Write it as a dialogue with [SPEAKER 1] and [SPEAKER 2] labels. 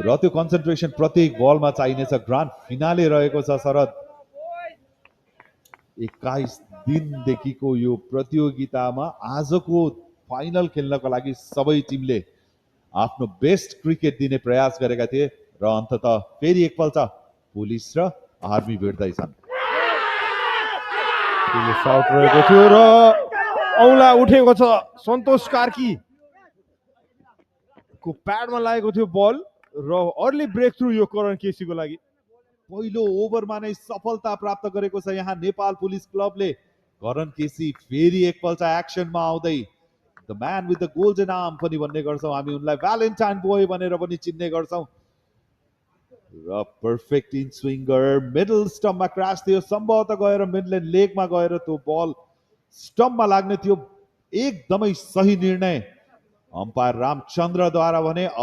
[SPEAKER 1] र त्यो कन्सन्ट्रेसन प्रत्येक बलमा चाहिनेछ। ग्रान्ड फिनाले रहेको छ शरद। 21 दिनदेखिको यो प्रतियोगितामा आजको फाइनल खेल्नको लागि सबै टिमले आफ्नो बेस्ट क्रिकेट दिने प्रयास गरेका थिए र अन्ततः फेरि एकपल्ट पुलिस र आर्मी भिड्दैछन्।
[SPEAKER 2] पुलिस आउट रहेको थियो र औला उठेको छ। सन्तोष कार्की को प्याडमा लागेको थियो बल र अर्ली ब्रेक थ्रु यो करण केसीको लागि।
[SPEAKER 1] पहिलो ओभरमा नै सफलता प्राप्त गरेको छ यहाँ नेपाल पुलिस क्लबले। करण केसी फेरि एकपल्ट एक्सनमा आउँदै the man with the golden arm पनि भन्ने गर्छौँ हामी उनलाई, भ्यालेन्टाइन बोय भनेर पनि चिन्ने गर्छौँ। र पर्फेक्ट इन स्विङ्गर मिडल स्टम्पमा क्रास थियो, सम्भवतः गएर मिडल्यान्ड लेगमा गएर त्यो बल स्टम्पमा लाग्ने थियो। एकदमै सही निर्णय अम्पायर रामचन्द्रद्वारा भने।